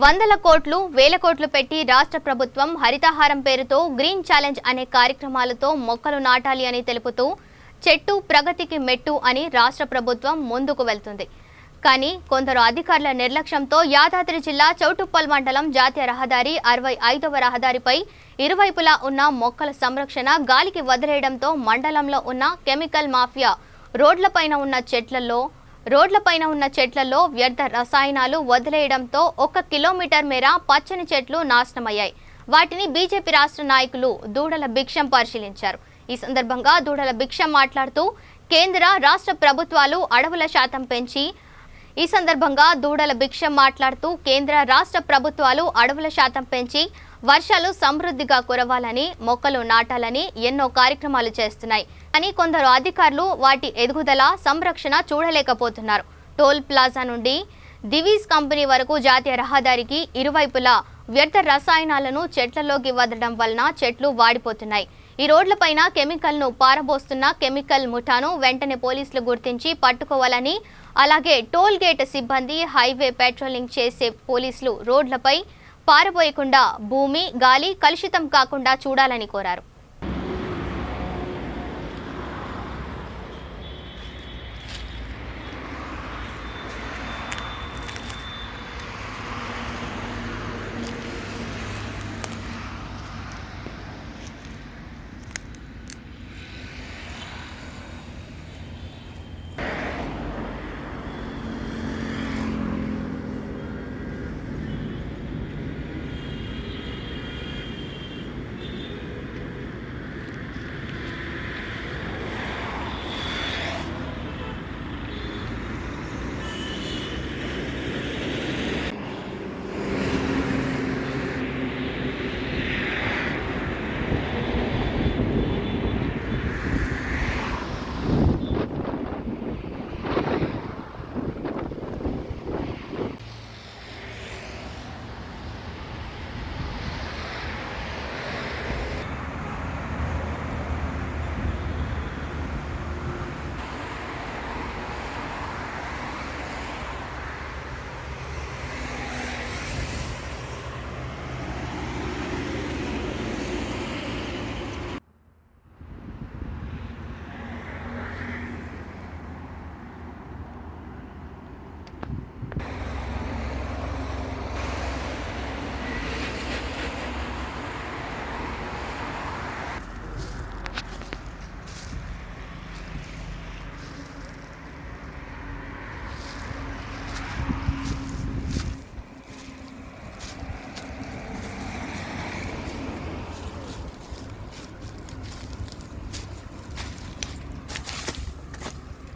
వందల కోట్లు వేల కోట్లు పెట్టి రాష్ట్ర ప్రభుత్వం హరితహారం పేరుతో గ్రీన్ ఛాలెంజ్ అనే కార్యక్రమాలతో మొక్కలు నాటాలి అని తెలుపుతూ చెట్టు ప్రగతికి మెట్టు అని రాష్ట్ర ప్రభుత్వం ముందుకు వెళ్తుంది. కానీ కొందరు అధికారుల నిర్లక్ష్యంతో యాదాద్రి జిల్లా చౌటుప్పల్ మండలం జాతీయ రహదారి 65వ రహదారిపై ఇరువైపులా ఉన్న మొక్కల సంరక్షణ గాలికి వదిలేయడంతో మండలంలో ఉన్న కెమికల్ మాఫియా రోడ్లపైన ఉన్న చెట్లలో వ్యర్థ రసాయనాలు వదిలేయడంతో 1 కిలోమీటర్ మేర పచ్చని చెట్లు నాశనమయ్యాయి. వాటిని బీజేపీ రాష్ట్ర నాయకులు దూడల భిక్షం పరిశీలించారు. ఈ సందర్భంగా దూడల భిక్షం మాట్లాడుతూ కేంద్ర రాష్ట్ర ప్రభుత్వాలు అడవుల శాతం పెంచి వర్షాలు సమృద్ధిగా కురవాలని మొక్కలు నాటాలని ఎన్నో కార్యక్రమాలు చేస్తున్నాయి. కానీ కొందరు అధికారులు వాటి ఎదుగుదల సంరక్షణ చూడలేకపోతున్నారు. టోల్ ప్లాజా నుండి దివీస్ కంపెనీ వరకు జాతీయ రహదారికి ఇరువైపులా వ్యర్థ రసాయనాలను చెట్లలోకి వదలడం వలన చెట్లు వాడిపోతున్నాయి. ఈ రోడ్లపైన కెమికల్ను పారబోస్తున్న కెమికల్ ముఠాను వెంటనే పోలీసులు గుర్తించి పట్టుకోవాలని, అలాగే టోల్ గేట్ సిబ్బంది హైవే పెట్రోలింగ్ చేసే పోలీసులు రోడ్లపై పారబోయకుండా భూమి గాలి కలుషితం కాకుండా చూడాలని కోరారు.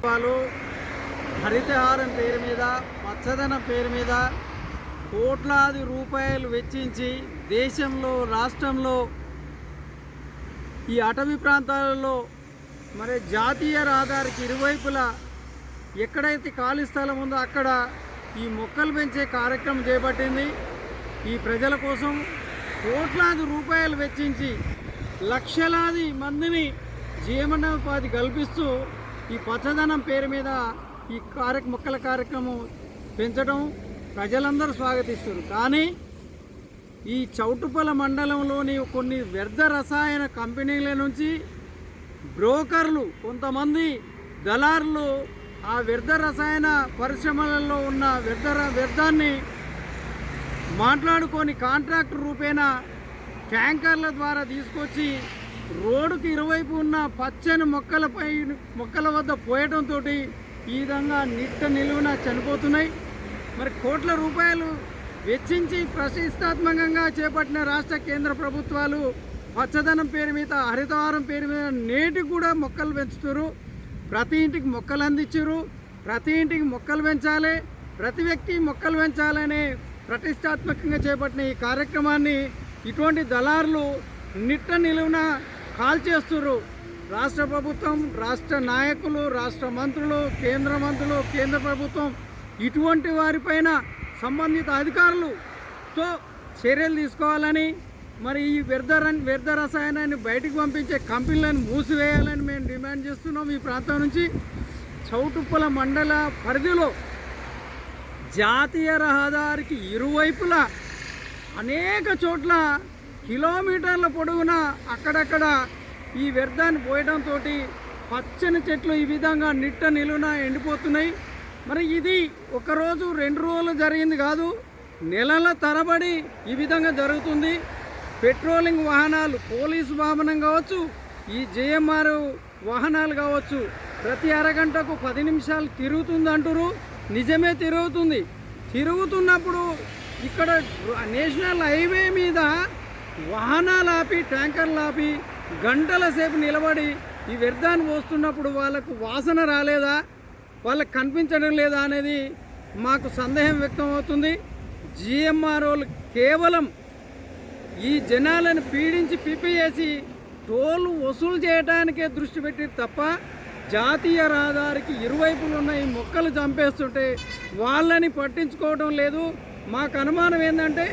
వాళ్ళు హరితహారం పేరు మీద పచ్చదనం పేరు మీద కోట్లాది రూపాయలు వెచ్చించి దేశంలో రాష్ట్రంలో ఈ అటవీ ప్రాంతాలలో మరి జాతీయ రహదారికి ఇరువైపులా ఎక్కడైతే ఖాళీ స్థలం ఉందో అక్కడ ఈ మొక్కలు పెంచే కార్యక్రమం చేపట్టింది. ఈ ప్రజల కోసం కోట్లాది రూపాయలు వెచ్చించి లక్షలాది మందిని జీవనోపాధి కల్పిస్తూ ఈ పచ్చదనం పేరు మీద ఈ మొక్కల కార్యక్రమం పెంచడం ప్రజలందరూ స్వాగతిస్తారు. కానీ ఈ చౌటుప్పల మండలంలోని కొన్ని వ్యర్థ రసాయన కంపెనీల నుంచి బ్రోకర్లు, కొంతమంది దళారులు ఆ వ్యర్థ రసాయన పరిశ్రమలలో ఉన్న వ్యర్థాన్ని మాట్లాడుకొని కాంట్రాక్టర్ రూపేణా ట్యాంకర్ల ద్వారా తీసుకొచ్చి రోడ్డుకి ఇరువైపు ఉన్న పచ్చని మొక్కల వద్ద పోయడంతో ఈ విధంగా నిలువున చనిపోతున్నాయి. మరి కోట్ల రూపాయలు వెచ్చించి ప్రతిష్టాత్మకంగా చేపట్టిన రాష్ట్ర కేంద్ర ప్రభుత్వాలు పచ్చదనం పేరు మీద హరితహారం పేరు మీద నేటికి కూడా మొక్కలు పెంచుతారు. ప్రతి ఇంటికి మొక్కలు అందించారు. ప్రతి ఇంటికి మొక్కలు పెంచాలి, ప్రతి వ్యక్తి మొక్కలు పెంచాలనే ప్రతిష్టాత్మకంగా చేపట్టిన ఈ కార్యక్రమాన్ని ఇటువంటి దళారులు నిలువున కాల్చేస్తున్నారు. రాష్ట్ర ప్రభుత్వం, రాష్ట్ర నాయకులు, రాష్ట్ర మంత్రులు, కేంద్ర ప్రభుత్వం ఇటువంటి వారిపైన సంబంధిత అధికారులతో చర్యలు తీసుకోవాలని, మరి ఈ వ్యర్థ రసాయనాన్ని బయటకు పంపించే కంపెనీలను మూసివేయాలని మేము డిమాండ్ చేస్తున్నాం. ఈ ప్రాంతం నుంచి చౌటుప్పల మండల పరిధిలో జాతీయ రహదారికి ఇరువైపులా అనేక చోట్ల కిలోమీటర్ల పొడవున అక్కడక్కడ ఈ వ్యర్థాన్ని పోయడంతో పచ్చని చెట్లు ఈ విధంగా నిట్ట నిలువున ఎండిపోతున్నాయి. మరి ఇది ఒకరోజు 2 రోజులు జరిగింది కాదు, నెలల తరబడి ఈ విధంగా జరుగుతుంది. పెట్రోలింగ్ వాహనాలు, పోలీసు వాహనం కావచ్చు, ఈ జేఎంఆర్ వాహనాలు కావచ్చు, ప్రతి అరగంటకు 10 నిమిషాలు తిరుగుతుంది అంటారు. నిజమే తిరుగుతుంది. తిరుగుతున్నప్పుడు ఇక్కడ నేషనల్ హైవే మీద వాహనాలు ఆపి, ట్యాంకర్లు ఆపి గంటల సేపు నిలబడి ఈ వ్యర్థాన్ని పోస్తున్నప్పుడు వాళ్ళకు వాసన రాలేదా, వాళ్ళకు కనిపించడం లేదా అనేది మాకు సందేహం వ్యక్తం అవుతుంది. జిఎంఆర్ వాళ్ళు కేవలం ఈ జనాలను పీడించి పిపిఏసి టోల్ వసూలు చేయడానికే దృష్టి పెట్టి తప్ప జాతీయ రహదారికి ఇరువైపులు ఉన్న ఈ మొక్కలు చంపేస్తుంటే వాళ్ళని పట్టించుకోవడం లేదు. మాకు అనుమానం ఏంటంటే